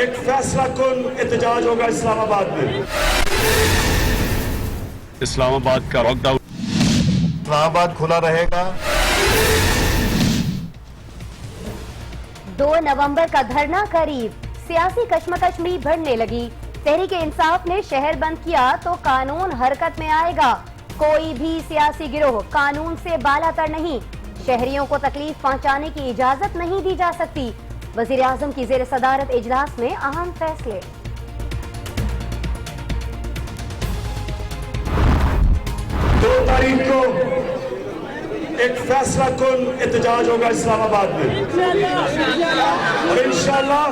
ایک فیصلہ کن احتجاج ہوگا اسلام آباد میں. اسلام آباد کا لاک ڈاؤن اسلام آباد کھلا رہے گا. 2 نومبر کا دھرنا قریب، سیاسی کشمکش میں بڑھنے لگی. تحریک انصاف نے شہر بند کیا تو قانون حرکت میں آئے گا. کوئی بھی سیاسی گروہ قانون سے بالا تر نہیں. شہریوں کو تکلیف پہنچانے کی اجازت نہیں دی جا سکتی. وزیر اعظم کی زیر صدارت اجلاس میں اہم فیصلے. 2 تاریخ کو ایک فیصلہ کن احتجاج ہوگا اسلام آباد میں اور انشاءاللہ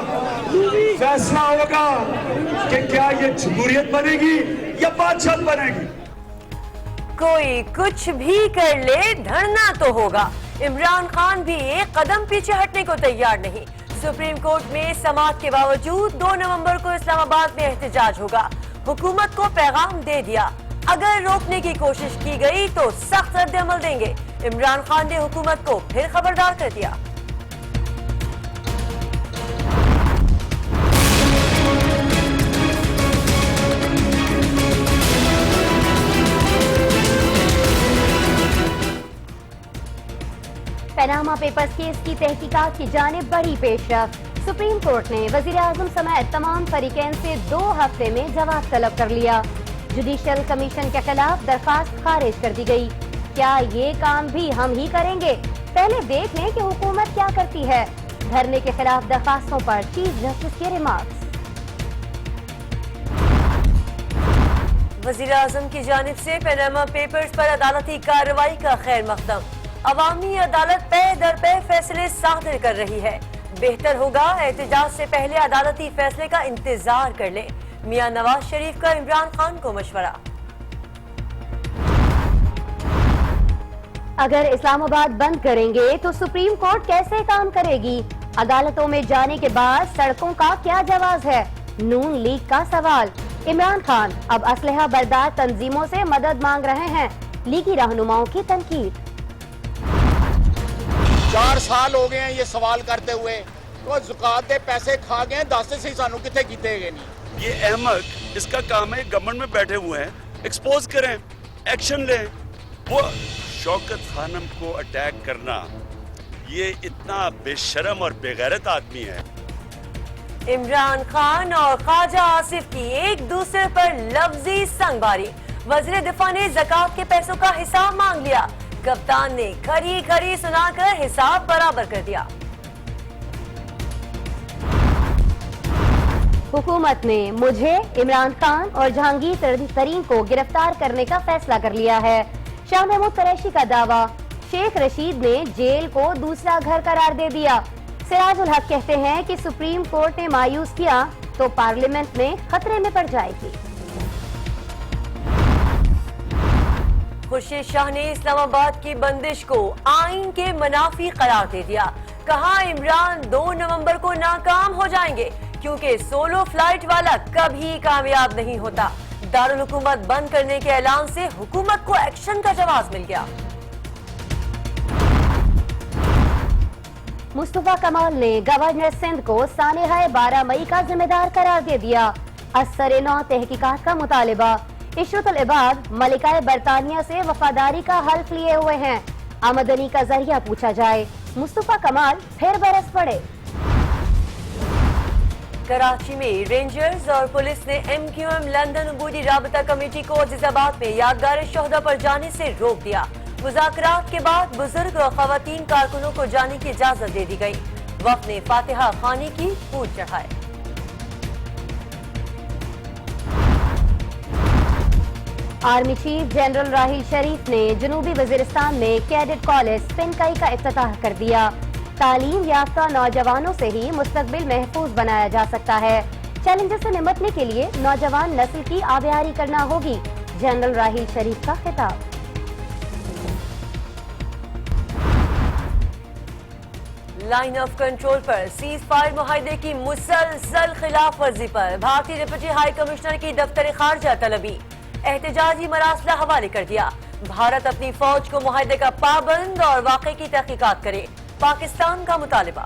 فیصلہ ہوگا کہ کیا یہ جمہوریت بنے گی یا بادشاہت بنے گی. کوئی کچھ بھی کر لے دھرنا تو ہوگا. عمران خان بھی ایک قدم پیچھے ہٹنے کو تیار نہیں. سپریم کورٹ میں سماعت کے باوجود 2 نومبر کو اسلام آباد میں احتجاج ہوگا. حکومت کو پیغام دے دیا، اگر روکنے کی کوشش کی گئی تو سخت رد عمل دیں گے. عمران خان نے حکومت کو پھر خبردار کر دیا. پیناما پیپرز کیس کی تحقیقات کی جانب بڑی پیش رفت. سپریم کورٹ نے وزیر اعظم سمیت تمام فریقین سے 2 ہفتے میں جواب طلب کر لیا. جوڈیشل کمیشن کے خلاف درخواست خارج کر دی گئی. کیا یہ کام بھی ہم ہی کریں گے؟ پہلے دیکھ لیں کہ حکومت کیا کرتی ہے. دھرنے کے خلاف درخواستوں پر چیف جسٹس کے ریمارکس. وزیر اعظم کی جانب سے پیناما پیپرز پر عدالتی کارروائی کا خیر مقدم. عوامی عدالت پے در پے فیصلے صادر کر رہی ہے. بہتر ہوگا احتجاج سے پہلے عدالتی فیصلے کا انتظار کر لیں. میاں نواز شریف کا عمران خان کو مشورہ. اگر اسلام آباد بند کریں گے تو سپریم کورٹ کیسے کام کرے گی؟ عدالتوں میں جانے کے بعد سڑکوں کا کیا جواز ہے؟ نون لیگ کا سوال. عمران خان اب اسلحہ بردار تنظیموں سے مدد مانگ رہے ہیں. لیگی رہنماؤں کی تنقید. 4 سال ہو گئے ہیں یہ سوال کرتے ہوئے. تو زکات دے پیسے کھا گئے، دس سے سانو کتے کیتے گئے نہیں. یہ احمد اس کا کام ہے، گورنمنٹ میں بیٹھے ہوئے ہیں، ایکسپوز کریں، ایکشن لیں. وہ شوکت خانم کو اٹیک کرنا، یہ اتنا بے شرم اور بے غیرت آدمی ہے. عمران خان اور خواجہ آصف کی ایک دوسرے پر لفظی سنگ باری. وزیر دفاع نے زکات کے پیسوں کا حساب مانگ لیا. کپتان نے کھری کھری سنا کر حساب برابر کر دیا. حکومت نے مجھے، عمران خان اور جہانگیر ترین کو گرفتار کرنے کا فیصلہ کر لیا ہے. شاہ محمود قریشی کا دعویٰ. شیخ رشید نے جیل کو دوسرا گھر قرار دے دیا. سراج الحق کہتے ہیں کہ سپریم کورٹ نے مایوس کیا تو پارلیمنٹ میں خطرے میں پڑ جائے گی. خورشید شاہ نے اسلام آباد کی بندش کو آئین کے منافی قرار دے دیا. کہا عمران 2 نومبر کو ناکام ہو جائیں گے کیونکہ سولو فلائٹ والا کبھی کامیاب نہیں ہوتا. دارالحکومت بند کرنے کے اعلان سے حکومت کو ایکشن کا جواز مل گیا. مصطفیٰ کمال نے گورنر سندھ کو سانحہ 12 مئی کا ذمہ دار قرار دے دیا. اثر نو تحقیقات کا مطالبہ. عشرت العباد ملکہ برطانیہ سے وفاداری کا حلف لیے ہوئے ہیں. آمدنی کا ذریعہ پوچھا جائے. مصطفیٰ کمال پھر برس پڑے. کراچی میں رینجرز اور پولیس نے MQM لندن عبودی رابطہ کمیٹی کو عزیز آباد میں یادگار شہداء پر جانے سے روک دیا. مذاکرات کے بعد بزرگ اور خواتین کارکنوں کو جانے کی اجازت دے دی گئی. وفد نے فاتحہ خوانی کی پھول چڑھائے. Army chief general Raheel Sharif نے جنوبی وزیرستان میں کیڈٹ کالج پنکائی کا افتتاح کر دیا. تعلیم یافتہ نوجوانوں سے ہی مستقبل محفوظ بنایا جا سکتا ہے. چیلنجز سے نمٹنے کے لیے نوجوان نسل کی آبیاری کرنا ہوگی. جنرل راحیل شریف کا خطاب. Line of control per cease fire معاہدے کی مسلسل خلاف ورزی پر بھارتی ڈپٹی ہائی کمشنر کی دفتر خارجہ طلبی. احتجاجی مراسلہ حوالے کر دیا. بھارت اپنی فوج کو معاہدے کا پابند اور واقعے کی تحقیقات کرے. پاکستان کا مطالبہ.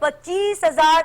25,000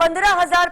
15,000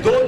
2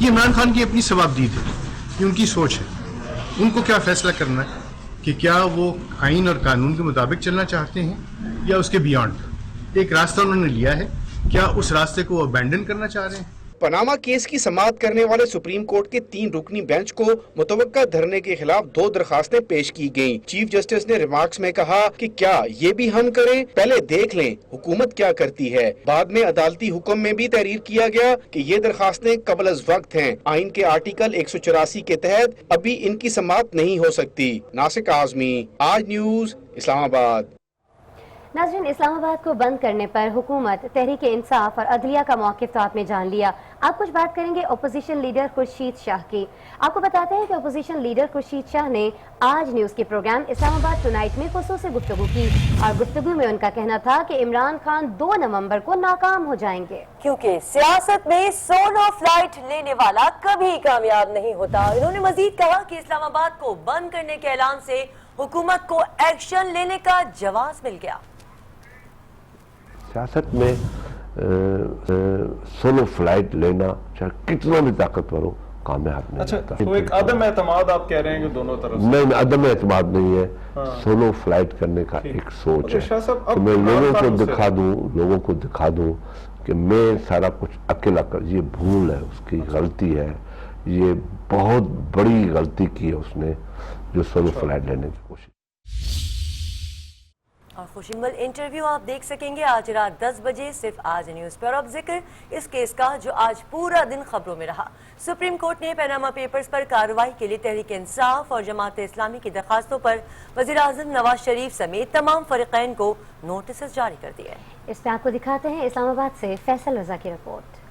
یہ عمران خان کی اپنی ثوابدید ہے، یہ ان کی سوچ ہے. ان کو کیا فیصلہ کرنا ہے کہ کیا وہ آئین اور قانون کے مطابق چلنا چاہتے ہیں یا اس کے بیانڈ. ایک راستہ انہوں نے لیا ہے، کیا اس راستے کو ابینڈن کرنا چاہ رہے ہیں؟ پاناما کیس کی سماعت کرنے والے سپریم کورٹ کے 3 رکنی بینچ کو متوقع دھرنے کے خلاف 2 درخواستیں پیش کی گئیں. چیف جسٹس نے ریمارکس میں کہا کہ کیا یہ بھی ہم کریں، پہلے دیکھ لیں حکومت کیا کرتی ہے. بعد میں عدالتی حکم میں بھی تحریر کیا گیا کہ یہ درخواستیں قبل از وقت ہیں. آئین کے آرٹیکل 184 کے تحت ابھی ان کی سماعت نہیں ہو سکتی. ناصر اعظمی، آج نیوز، اسلام آباد. ناظرین، اسلام آباد کو بند کرنے پر حکومت، تحریک انصاف اور عدلیہ کا موقف تو آپ نے جان لیا. آپ کچھ بات کریں گے اپوزیشن لیڈر خورشید شاہ کی. آپ کو بتاتے ہیں کہ اپوزیشن لیڈر خورشید شاہ نے آج نیوز کے پروگرام اسلام آباد ٹونائٹ میں خصوصی گفتگو کی اور گفتگو میں ان کا کہنا تھا کہ عمران خان 2 نومبر کو ناکام ہو جائیں گے، کیونکہ سیاست میں سولو فلائٹ لینے والا کبھی کامیاب نہیں ہوتا. انہوں نے مزید کہا کہ اسلام آباد کو بند کرنے کے اعلان سے حکومت کو ایکشن لینے کا جواز مل گیا. سیاست میں سولو فلائٹ لینا چاہے کتنا بھی طاقتور ہو کامیاب نہیں ہوتا. تو ایک عدم اعتماد آپ کہہ رہے ہیں کہ دونوں طرف سے؟ نہیں، عدم اعتماد نہیں ہے، سولو فلائٹ کرنے کا ایک سوچ ہے کہ میں لوگوں کو دکھا دوں کہ میں سارا کچھ اکیلا کر. یہ بھول ہے، اس کی غلطی ہے، یہ بہت بڑی غلطی کی ہے اس نے جو سولو فلائٹ لینے کی کوشش. اور خوشنمل انٹرویو آپ دیکھ سکیں گے آج رات 10 بجے صرف آج نیوز پر. اب ذکر اس کیس کا جو آج پورا دن خبروں میں رہا. سپریم کورٹ نے پاناما پیپرز پر کارروائی کے لیے تحریک انصاف اور جماعت اسلامی کی درخواستوں پر وزیر اعظم نواز شریف سمیت تمام فریقین کو نوٹسز جاری کر دیے. اس میں آپ کو دکھاتے ہیں اسلام آباد سے فیصل رضا کی رپورٹ.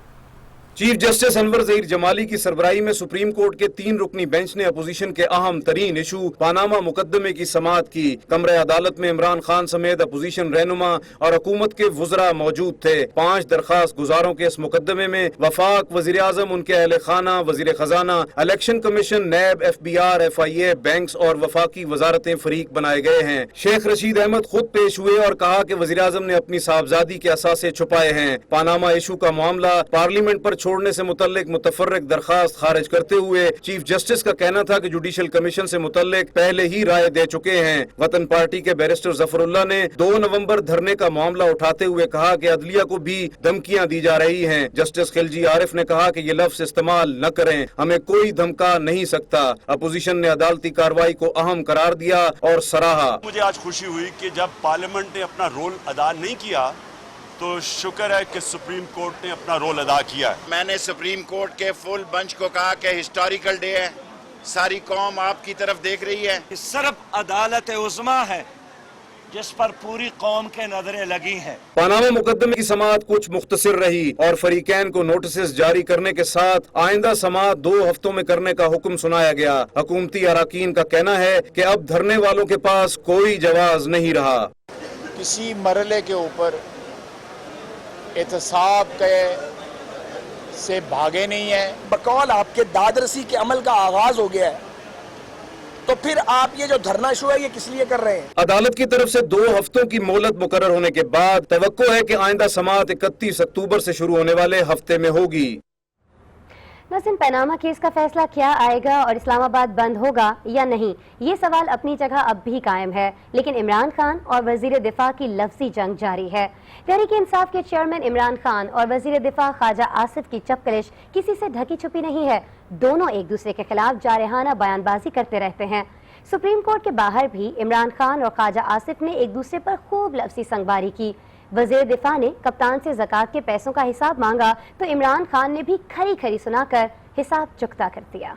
چیف جسٹس انور ظہیر جمالی کی سربراہی میں سپریم کورٹ کے 3 رکنی بینچ نے اپوزیشن کے اہم ترین ایشو پاناما مقدمے کی سماعت کی. کمرہ عدالت میں عمران خان سمیت اپوزیشن رہنما اور حکومت کے وزراء موجود تھے. 5 درخواست گزاروں کے اس مقدمے میں وفاق، وزیر اعظم، ان کے اہل خانہ، وزیر خزانہ، election commission, NAB, FBI، FIA، banks اور وفاقی وزارتیں فریق بنائے گئے ہیں. شیخ رشید احمد خود پیش ہوئے اور کہا کہ وزیر اعظم نے اپنی صاحبزادی کے اثاثے چھپائے ہیں. پاناما ایشو کا معاملہ پارلیمنٹ پر چھوڑنے سے متعلق متفرق درخواست خارج کرتے ہوئے چیف جسٹس کا کہنا تھا کہ جوڈیشل کمیشن سے متعلق پہلے ہی رائے دے چکے ہیں. وطن پارٹی کے بیرسٹر ظفر اللہ نے 2 نومبر دھرنے کا معاملہ اٹھاتے ہوئے کہا کہ عدلیہ کو بھی دھمکیاں دی جا رہی ہیں. جسٹس خلجی عارف نے کہا کہ یہ لفظ استعمال نہ کریں، ہمیں کوئی دھمکا نہیں سکتا. اپوزیشن نے عدالتی کارروائی کو اہم قرار دیا اور سراہا. مجھے آج خوشی ہوئی کہ جب پارلیمنٹ نے اپنا رول ادا نہیں کیا تو شکر ہے کہ سپریم کورٹ نے اپنا رول ادا کیا ہے. میں نے سپریم کورٹ کے فل بنچ کو کہا کہ ہسٹوریکل ڈے ہے، ساری قوم آپ کی طرف دیکھ رہی ہے. صرف عدالت عظمیٰ ہے جس پر پوری قوم کے نظریں لگی ہیں. پاناما مقدمے کی سماعت کچھ مختصر رہی اور فریقین کو نوٹسز جاری کرنے کے ساتھ آئندہ سماعت 2 ہفتوں میں کرنے کا حکم سنایا گیا. حکومتی اراکین کا کہنا ہے کہ اب دھرنے والوں کے پاس کوئی جواز نہیں رہا. کسی مرحلے کے اوپر احتساب کے سے بھاگے نہیں ہیں. بقول آپ کے دادرسی کے عمل کا آغاز ہو گیا ہے تو پھر آپ یہ جو دھرنا ایشو ہے یہ کس لیے کر رہے ہیں؟ عدالت کی طرف سے 2 ہفتوں کی مہلت مقرر ہونے کے بعد توقع ہے کہ آئندہ سماعت 31 اکتوبر سے شروع ہونے والے ہفتے میں ہوگی. ناظرین، پاناما کیس کا فیصلہ کیا آئے گا اور اسلام آباد بند ہوگا یا نہیں، یہ سوال اپنی جگہ اب بھی قائم ہے، لیکن عمران خان اور وزیر دفاع کی لفظی جنگ جاری ہے. تحریک انصاف کے چیئرمین عمران خان اور وزیر دفاع خواجہ آصف کی چپکلش کسی سے ڈھکی چھپی نہیں ہے. دونوں ایک دوسرے کے خلاف جارحانہ بیان بازی کرتے رہتے ہیں. سپریم کورٹ کے باہر بھی عمران خان اور خواجہ آصف نے ایک دوسرے پر خوب لفظی سنگباری کی. وزیر دفاع نے کپتان سے زکوٰۃ کے پیسوں کا حساب مانگا تو عمران خان نے بھی کھری کھری سنا کر حساب چکتا کر دیا.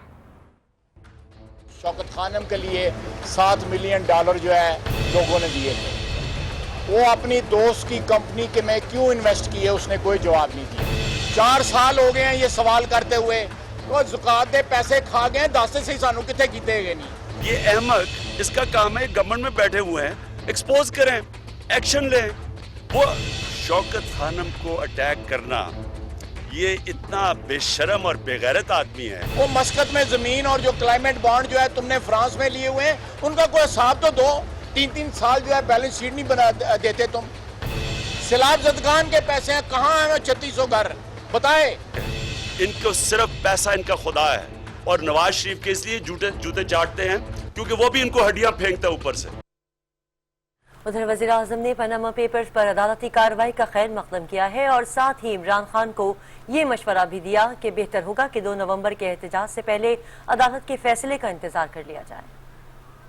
شوکت خانم کے لیے $7 ملین جو ہے لوگوں نے دیے تھے، وہ اپنی دوست کی کمپنی کے میں کیوں انویسٹ کیے اس نے کوئی جواب نہیں دیا. 4 سال ہو گئے ہیں یہ سوال کرتے ہوئے، وہ زکوٰۃ دے پیسے کھا گئے، دس سے سانو کتے کیتے گئے نہیں. یہ احمد، اس کا کام ہے گورنمنٹ میں بیٹھے ہوئے ہیں، ایکسپوز کریں، ایکشن لیں. وہ شوکت خانم کو اٹیک کرنا، یہ اتنا بے شرم اور بے غیرت آدمی ہے. وہ مسقط میں زمین اور جو کلائمیٹ بانڈ جو ہے تم نے فرانس میں لیے ہوئے ہیں ان کا کوئی حساب تو دو. 3 سال جو ہے بیلنس شیٹ نہیں بنا دیتے تم. سیلاب زدگان کے پیسے ہیں کہاں ہیں؟ 3600 گھر بتائے. ان کو صرف پیسہ ان کا خدا ہے اور نواز شریف کے اس لیے جوتے چاٹتے ہیں کیونکہ وہ بھی ان کو ہڈیاں پھینکتا ہے اوپر سے. ادھر وزیر اعظم نے پاناما پیپرز پر عدالتی کارروائی کا خیر مقدم کیا ہے اور ساتھ ہی عمران خان کو یہ مشورہ بھی دیا کہ بہتر ہوگا کہ 2 نومبر کے احتجاج سے پہلے عدالت کے فیصلے کا انتظار کر لیا جائے.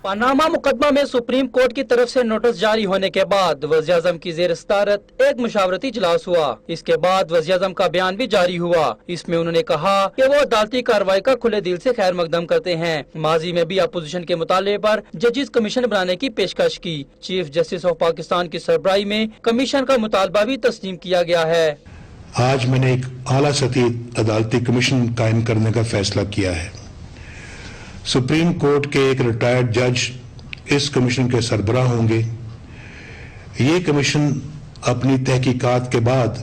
پاناما مقدمہ میں سپریم کورٹ کی طرف سے نوٹس جاری ہونے کے بعد وزیر اعظم کی زیر صدارت ایک مشاورتی اجلاس ہوا. اس کے بعد وزیر اعظم کا بیان بھی جاری ہوا. اس میں انہوں نے کہا کہ وہ عدالتی کارروائی کا کھلے دل سے خیر مقدم کرتے ہیں. ماضی میں بھی اپوزیشن کے مطالبے پر ججز کمیشن بنانے کی پیشکش کی. چیف جسٹس آف پاکستان کی سربراہی میں کمیشن کا مطالبہ بھی تسلیم کیا گیا ہے. آج میں نے ایک اعلیٰ سطحی عدالتی کمیشن قائم کرنے کا فیصلہ کیا ہے. سپریم کورٹ کے ایک ریٹائرڈ جج اس کمیشن کے سربراہ ہوں گے. یہ کمیشن اپنی تحقیقات کے بعد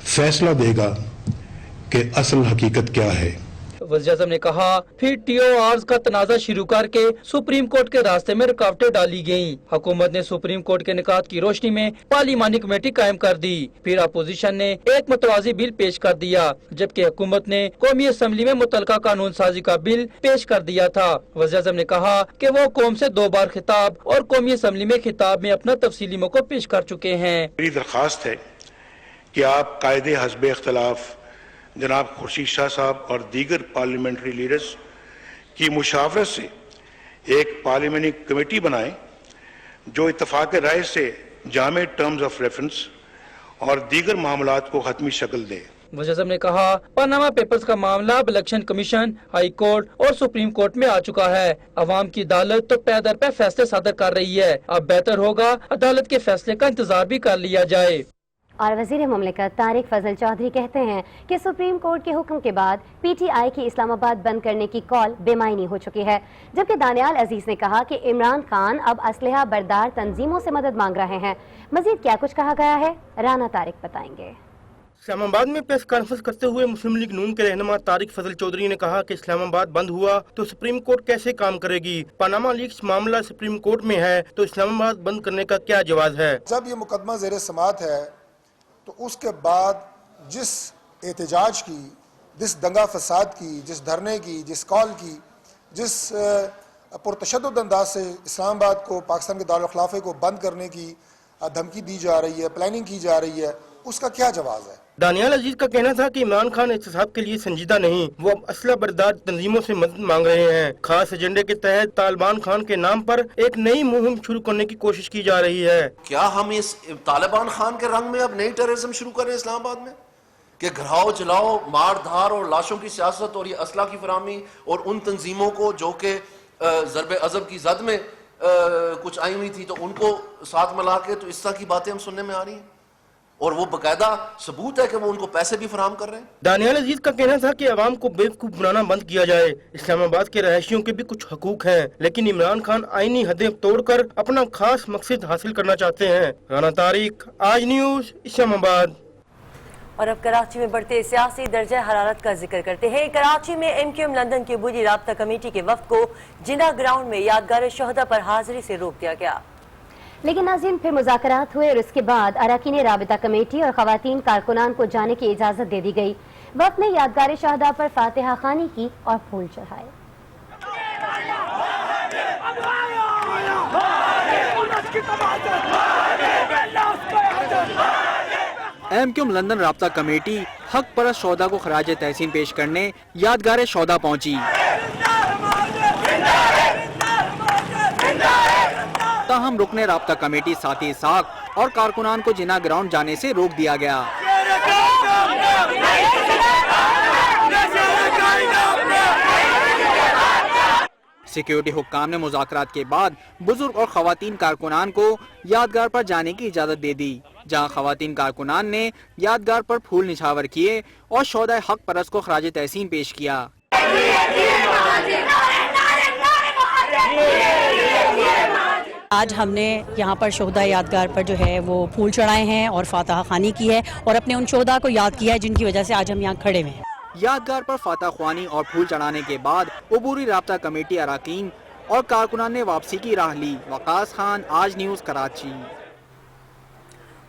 فیصلہ دے گا کہ اصل حقیقت کیا ہے. وزیر اعظم نے کہا پھر ٹی او آرز کا تنازع شروع کر کے سپریم کورٹ کے راستے میں رکاوٹیں ڈالی گئیں. حکومت نے سپریم کورٹ کے نکات کی روشنی میں پارلیمانی کمیٹی قائم کر دی. پھر اپوزیشن نے ایک متوازی بل پیش کر دیا جبکہ حکومت نے قومی اسمبلی میں متعلقہ قانون سازی کا بل پیش کر دیا تھا. وزیر اعظم نے کہا کہ وہ قوم سے 2 بار خطاب اور قومی اسمبلی میں خطاب میں اپنا تفصیلی موقع پیش کر چکے ہیں. میری درخواست ہے کہ آپ قائد حزب اختلاف جناب خورشید شاہ صاحب اور دیگر پارلیمنٹری لیڈرز کی مشاورت سے ایک پارلیمانی کمیٹی بنائیں جو اتفاق رائے سے جامع ٹرمز آف ریفرنس اور دیگر معاملات کو حتمی شکل دے. وزیر اعظم نے کہا پاناما پیپرز کا معاملہ اب الیکشن کمیشن، ہائی کورٹ اور سپریم کورٹ میں آ چکا ہے. عوام کی عدالت تو پے در پے فیصلے صادر کر رہی ہے. اب بہتر ہوگا عدالت کے فیصلے کا انتظار بھی کر لیا جائے. اور وزیر مملکت طارق فضل چودھری کہتے ہیں کہ سپریم کورٹ کے حکم کے بعد پی ٹی آئی کی اسلام آباد بند کرنے کی کال بے معنی ہو چکی ہے. جبکہ دانیال عزیز نے کہا کہ عمران خان اب اسلحہ بردار تنظیموں سے مدد مانگ رہے ہیں. مزید کیا کچھ کہا گیا ہے رانا طارق بتائیں گے. اسلام آباد میں پریس کانفرنس کرتے ہوئے مسلم لیگ نون کے رہنما طارق فضل چودھری نے کہا کہ اسلام آباد بند ہوا تو سپریم کورٹ کیسے کام کرے گی. پاناما لیکس معاملہ سپریم کورٹ میں ہے تو اسلام آباد بند کرنے کا کیا جواز ہے. جب یہ مقدمہ زیر سماعت ہے تو اس کے بعد جس احتجاج کی، جس دنگا فساد کی، جس دھرنے کی، جس کال کی، جس پرتشدد انداز سے اسلام آباد کو، پاکستان کے دارالخلافے کو بند کرنے کی دھمکی دی جا رہی ہے، پلاننگ کی جا رہی ہے، اس کا کیا جواز ہے. دانیال عزیز کا کہنا تھا کہ عمران خان احتساب کے لیے سنجیدہ نہیں، وہ اب اسلحہ بردار تنظیموں سے مدد مانگ رہے ہیں. خاص ایجنڈے کے تحت طالبان خان کے نام پر ایک نئی مہم شروع کرنے کی کوشش کی جا رہی ہے. کیا ہم اس طالبان خان کے رنگ میں اب نئی ٹیررزم شروع کریں اسلام آباد میں کہ گھراؤ جلاؤ، مار دھار اور لاشوں کی سیاست اور یہ اسلحہ کی فراہمی اور ان تنظیموں کو جو کہ ضرب عضب کی زد میں کچھ آئی ہوئی تھی تو ان کو ساتھ ملا کے تو اس طرح کی باتیں ہم سننے میں آ رہی ہیں اور وہ باقاعدہ ثبوت ہے کہ وہ ان کو پیسے بھی فراہم کر رہے ہیں. دانیال عزیز کا کہنا تھا کہ عوام کو بیوقوف بنانا بند کیا جائے. اسلام آباد کے رہائشیوں کے بھی کچھ حقوق ہیں لیکن عمران خان آئینی حدیں توڑ کر اپنا خاص مقصد حاصل کرنا چاہتے ہیں. رانا طارق، آج نیوز، اسلام آباد. اور اب کراچی میں بڑھتے سیاسی درجہ حرارت کا ذکر کرتے ہیں. کراچی میں ایم کیو ایم لندن کی عبوری رابطہ کمیٹی کے وفد کو جناح گراؤنڈ میں یادگار شہداء پر حاضری سے روک دیا گیا. لیکن ناظرین پھر مذاکرات ہوئے اور اس کے بعد اراکین رابطہ کمیٹی اور خواتین کارکنان کو جانے کی اجازت دے دی گئی. وفد نے یادگار شہداء پر فاتحہ خوانی کی اور پھول چڑھائے. ایم کیو ایم لندن رابطہ کمیٹی حق پرست شہداء کو خراج تحسین پیش کرنے یادگار شہداء پہنچی. تاہم رکن رابطہ کمیٹی ساتھی اسحاق اور کارکنان کو جناح گراؤنڈ جانے سے روک دیا گیا. سیکیورٹی حکام نے مذاکرات کے بعد بزرگ اور خواتین کارکنان کو یادگار پر جانے کی اجازت دے دی، جہاں خواتین کارکنان نے یادگار پر پھول نچھاور کیے اور شہداء حق پرست کو خراج تحسین پیش کیا. آج ہم نے یہاں پر شہداء یادگار پر جو ہے وہ پھول چڑھائے ہیں اور فاتحہ خوانی کی ہے اور اپنے ان شہداء کو یاد کیا ہے جن کی وجہ سے آج ہم یہاں کھڑے ہوئے ہیں. یادگار پر فاتحہ خوانی اور پھول چڑھانے کے بعد عبوری رابطہ کمیٹی اراکین اور کارکنان نے واپسی کی راہ لی. وقاص خان، آج نیوز، کراچی.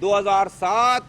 2007